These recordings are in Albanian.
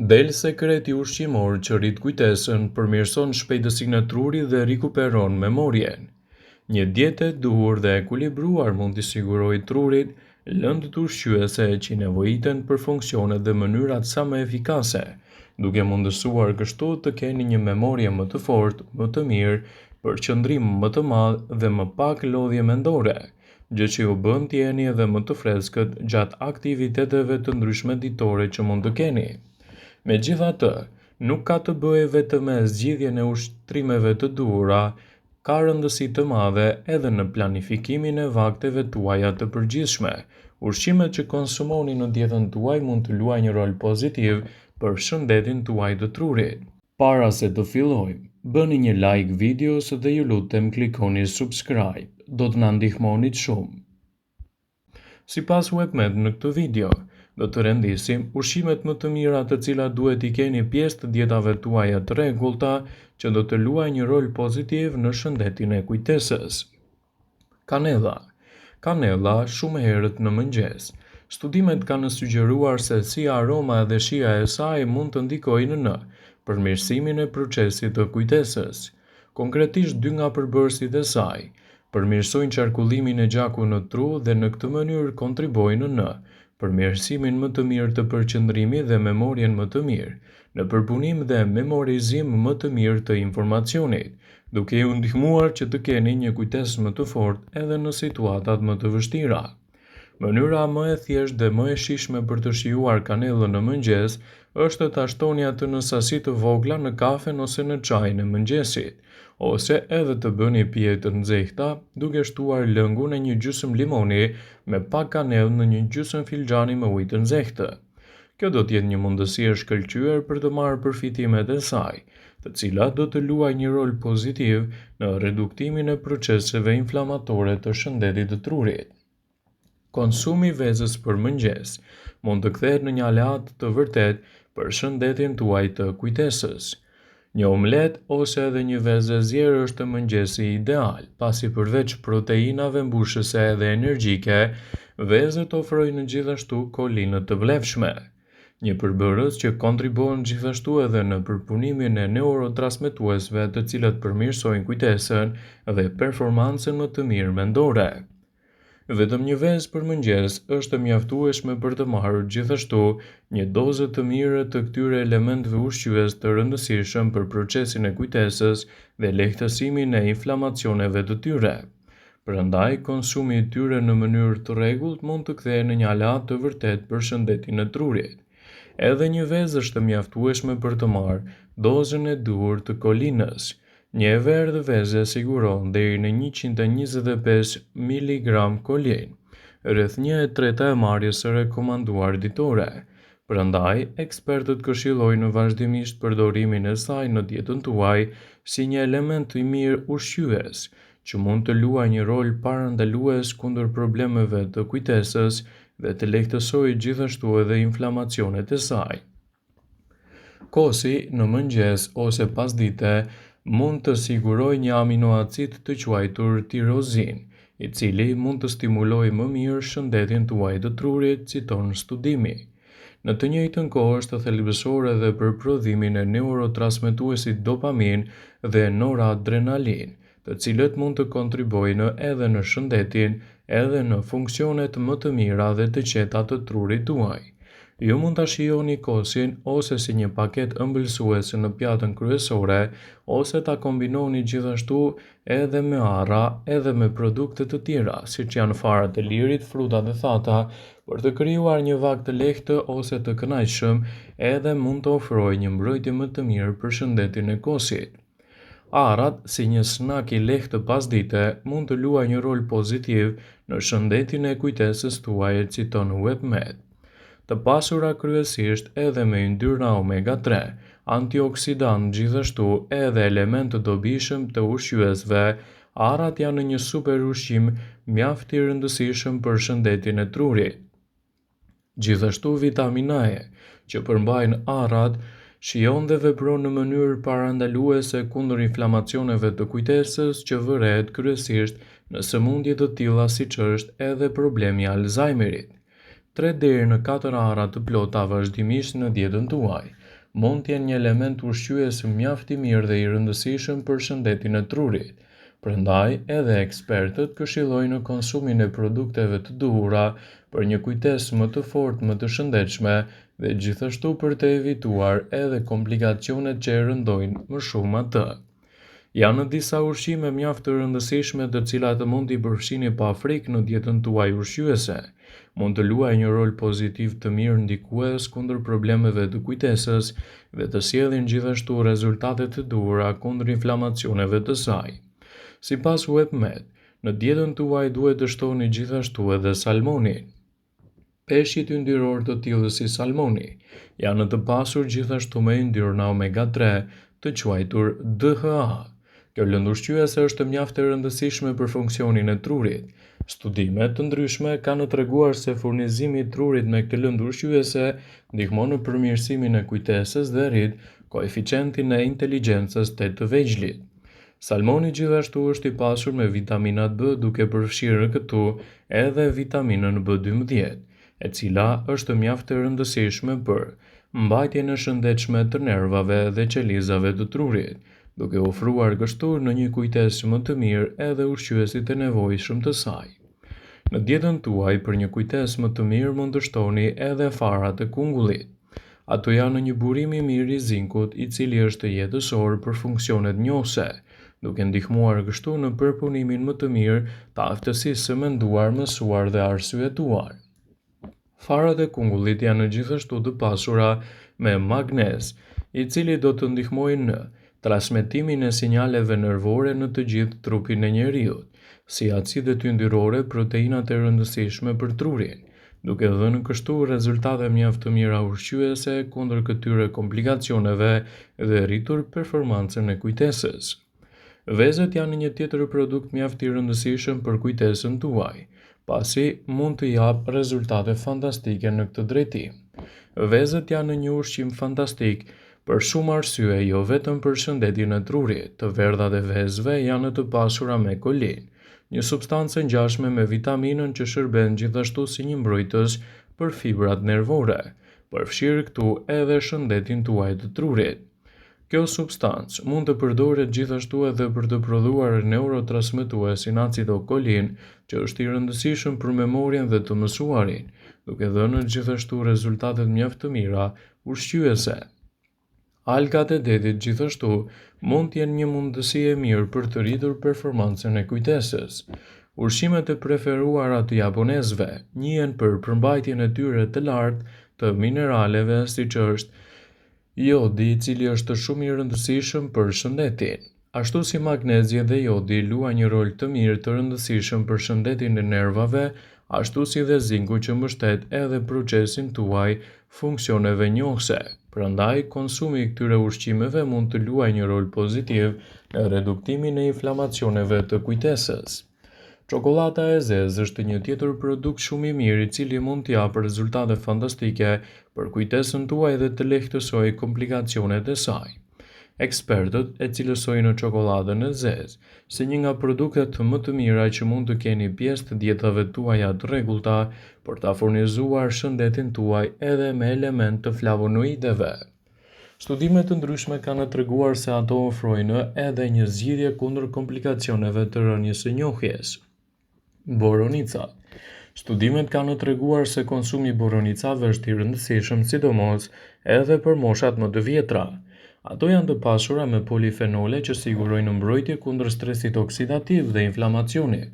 Del sekreti ushqimor që rrit kujtesën, përmirëson shpejtësinë e trurit dhe rikuperon memorien. Një dietë e duhur dhe ekuilibruar mund t'i sigurojë trurit lëndë ushqyese që nevojiten për funksionet dhe mënyrat sa më efikase, duke mundësuar kështu të keni një memorie më të fortë, më të mirë, përqendrim më të madh dhe më pak lodhje mendore, gjë që ju bën të jeni edhe më të freskët gjatë aktiviteteve të ndryshme ditore që mund të keni. Megjithatë, nuk ka të bëjë vetëm me zgjidhjen e ushtrimeve të duhura, ka rëndësi të madhe edhe në planifikimin e vakteve tuaja të përgjithshme. Ushqimet që konsumoni në dietën tuaj mund të luajnë një rol pozitiv për shëndetin tuaj të trurit. Para se të fillojmë, bëni një like videos dhe ju lutem klikoni subscribe, do të na ndihmonit shumë. Sipas webmet në këtë video, do të rendisim ushqimet më të mira të cilat duhet i keni pjesë të dietave tuaja të rregullta që do të luajnë një rol pozitiv në shëndetin e kujtesës. Kanella. Kanella shumë herët në mëngjes. Studimet kanë sugjeruar se si aroma dhe shija e saj mund të ndikojnë në përmirësimin e procesit të kujtesës. Konkretisht, 2 nga përbërësit e saj përmirësojnë qarkullimin e gjakut në tru dhe në këtë mënyrë kontribojnë në përmirësimin më të mirë të përqendrimit dhe memorien më të mirë, në përpunim dhe memorizim më të mirë të informacionit, duke ju ndihmuar që të keni një kujtesë më të fortë edhe në situatat më të vështira. Mënyra më e thjeshtë dhe më e shijshme për të shijuar kanellën në mëngjes është ta shtoni atë në sasi të vogla në kafen ose në çajin e mëngjesit, ose edhe të bëni pije të nxehta duke shtuar lëngun e një gjysmë limoni me pak kanellë në një gjysmë filxhani me ujë të nxehtë. Kjo do të jetë një mundësi e shkëlqyer për të marrë përfitimet e saj, të cilat do të luajnë një rol pozitiv në reduktimin e proceseve inflamatore të shëndetit të trurit. Konsumi vezës për mëngjes mund të kthehet në një aleat të vërtet për shëndetin tuaj të kujtesës. Një omlet ose edhe një vezë e zjerë është mëngjesi ideal, pasi përveç proteinave mbushëse dhe energjike, vezët ofrojnë gjithashtu kolinë të vlefshme. Një përbërës që kontribuon gjithashtu edhe në përpunimin e neurotransmetuesve të cilët përmirësojnë kujtesën dhe performancën më të mirë mendore. Vetëm një vezë për mëngjes është mjaftueshme për të marrë gjithashtu një dozë të mirë të këtyre elementëve ushqyes të rëndësishëm për procesin e kujtesës dhe lehtësimin e inflamacioneve të tyre. Prandaj, konsumi i tyre në mënyrë të rregullt mund të kthehej në një aleat të vërtet për shëndetin e trurit. Edhe një vezë është mjaftueshme për të marrë dozën e duhur të kolinës. Një e verdhë veze siguron deri në 125 mg kolin, rreth 1/3 e marrjes së rekomanduar ditore. Prandaj, ekspertët këshillojnë vazhdimisht përdorimin e saj në dietën tuaj si një element i mirë ushqyes, që mund të luajë një rol parandalues kundër problemeve të kujtesës dhe të lehtësojë gjithashtu edhe inflamacionet e saj. Kosi në mëngjes ose pasdite mund të sigurojë një aminoacid të quajtur tirozin, i cili mund të stimulojë më mirë shëndetin tuaj të trurit, citon studimi. Në të njëjtën kohë është thelbësore edhe për prodhimin e neurotransmetuesit dopamin dhe noradrenalin, të cilët mund të kontribojnë edhe në shëndetin, edhe në funksionet më të mira dhe të qeta të trurit tuaj. Ju mund ta shijoni kosin ose si një paketë ëmbëlsuese në pjatën kryesore, ose ta kombinoni gjithashtu edhe me arra edhe me produkte të tjera, siç janë farat e lirit, frutat e thata, për të krijuar një vakt të lehtë ose të kënaqshëm, edhe mund të ofrojë një mbrojtje më të mirë për shëndetin e kosit. Arrat, si një snack i lehtë pasdite, mund të luajë një rol pozitiv në shëndetin e kujtesës tuaj, citon WebMed. Të pasura kryesisht edhe me yndyrna omega 3, antioksidant gjithashtu edhe element të dobishëm të ushqyesve, arrat janë një super ushqim mjaft i rëndësishëm për shëndetin e trurit. Gjithashtu vitamina E, që përmbajnë arrat, shijon dhe vepron në mënyrë parandaluese kundër inflamacioneve të kujtesës që vërehet kryesisht në sëmundje të tilla siç është edhe problemi i Alzheimerit. 3 deri në 4 arra të plota vazhdimisht në dietën tuaj mund të jenë një element ushqyes mjaft i mirë dhe i rëndësishëm për shëndetin e trurit. Prandaj, edhe ekspertët këshillojnë konsumin e produkteve të duhura për një kujtesë më të fortë, më të shëndetshme dhe gjithashtu për të evituar edhe komplikacionet që e rëndojnë më shumë atë. Janë disa ushqime mjaft të rëndësishme të cilat mund t'i përfshini pa frikë në dietën tuaj ushqyese. Mund të luajë një rol pozitiv të mirë ndikues kundër problemeve të kujtesës dhe të sjellin gjithashtu rezultate të duhura kundër inflamacioneve të saj. Sipas WebMed, në dietën tuaj duhet të shtoni gjithashtu edhe salmonin. Peshqit yndyror të tillë si salmoni janë të pasur gjithashtu me yndyrna omega-3 të quajtur DHA. Kjo lëndë ushqyese është mjaft e rëndësishme për funksionin e trurit. Studime të ndryshme kanë treguar se furnizimi i trurit me këtë lëndë ushqyese ndihmon në përmirësimin e kujtesës dhe rrit koeficientin e inteligjencës të vegjëlit. Salmoni gjithashtu është i pasur me vitaminat B, duke përfshirë këtu edhe vitaminën B12, e cila është mjaft e rëndësishme për mbajtjen e shëndetshme të nervave dhe qelizave të trurit, duke ofruar kështu në një kujtesë më të mirë edhe ushqyesit e nevojshëm të saj. Në dietën tuaj për një kujtesë më të mirë mund të shtoni edhe farat e kungullit. Ato janë një burim i mirë i zinkut i cili është jetësor për funksionet njohëse, duke ndihmuar kështu në përpunimin më të mirë të aftësisë së menduar, mësuar dhe arsyetuar. Farat e kungullit janë gjithashtu të pasura me magnez, i cili do të ndihmojë në transmetimin e sinjaleve nervore në të gjithë trupin e njeriut, si acidet yndyrore, proteinat e rëndësishme për trurin, duke dhënë kështu rezultate mjaft të mira ushqyese kundër këtyre komplikacioneve dhe rritur performancën e kujtesës. Vezët janë një tjetër produkt mjaft i rëndësishëm për kujtesën tuaj, pasi mund të japë rezultate fantastike në këtë drejtim. Vezët janë një ushqim fantastik për shumë arsye, jo vetëm për shëndetin e trurit. Të verdhat e vezëve janë të pasura me kolin, një substancë ngjashme me vitaminën që shërben gjithashtu si një mbrojtës për fibrat nervore, përfshirë këtu edhe shëndetin tuaj të trurit. Kjo substancë mund të përdoret gjithashtu edhe për të prodhuar neurotransmetuesin acidokolin, që është i rëndësishëm për memorien dhe të mësuarin, duke dhënë gjithashtu rezultatet mjaft të mira ushqyese. Algat e detit gjithashtu mund të jenë një mundësi e mirë për të rritur performancën e kujtesës. Ushqimet e preferuara të japonezëve njihen për përmbajtjen e tyre të lartë të mineraleve, siç është jodi, i cili është shumë i rëndësishëm për shëndetin. Ashtu si magnezi dhe jodi luajnë një rol të mirë të rëndësishëm për shëndetin e nervave, ashtu si dhe zinku që mbështet edhe procesin tuaj funksioneve njohëse. Prandaj, konsumi i këtyre ushqimeve mund të luajë një rol pozitiv në reduktimin e inflamacioneve të kujtesës. Çokolata e zezë është një tjetër produkt shumë i mirë i cili mund të japë rezultate fantastike për kujtesën tuaj dhe të lehtësojë komplikacionet e saj. Ekspertët e cilësojnë çokoladën e zezë si një nga produktet më të mira që mund të keni pjesë të dietave tuaja të rregullta për ta furnizuar shëndetin tuaj edhe me element të flavonoideve. Studime të ndryshme kanë treguar se ato ofrojnë edhe një zgjidhje kundër komplikacioneve të rënies së njohjes. Boronica. Studimet kanë treguar se konsumi i boronicave është i rëndësishëm sidomos edhe për moshat më të vjetra. Ato janë të pasura me polifenole që sigurojnë mbrojtje kundër stresit oksidativ dhe inflamacionit,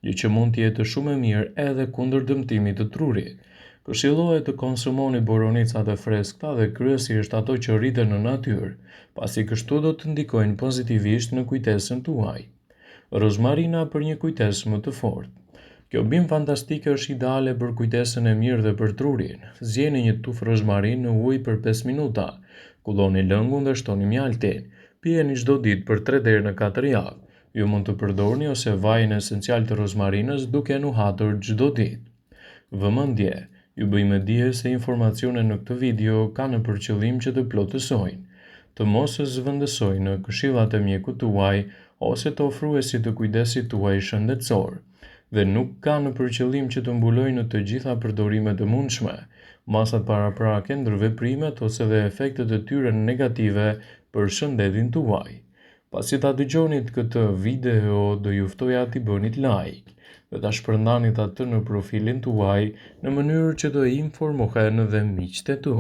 gjë që mund të jetë shumë e mirë edhe kundër dëmtimit të trurit. Këshillohet të konsumoni boronicat e freskëta dhe kryesisht ato që rriten në natyrë, pasi kështu do të ndikojnë pozitivisht në kujtesën tuaj. Rozmarina për një kujtesë më të fortë. Kjo bimë fantastike është ideale për kujtesën e mirë dhe për trurin. Zgjeni një tufë rozmarin në ujë për 5 minuta, kulloni lëngun dhe shtoni mjaltin. Pijeni çdo ditë për 3 deri në 4 javë. Ju mund të përdorni ose vajin esencial të rozmarinës duke nuhatur çdo ditë. Vëmendje, ju bëjmë dije se informacionet në këtë video kanë për qëllim që të plotësojnë, të mos zëvendësojnë në këshillat e mjekut tuaj ose të ofruesit të kujdesit tuaj shëndetësor. dhe nuk ka në përqëllim që të mbulojë në të gjitha përdorimet e mundshme, masat paraprake ndër veprimet ose dhe efektet e tyre negative për shëndetin tuaj. Pasi ta dëgjonit këtë video, do ju ftoja t'i bënit like dhe ta shpërndanit atë në profilin tuaj në mënyrë që të informohen dhe miqtë e tu.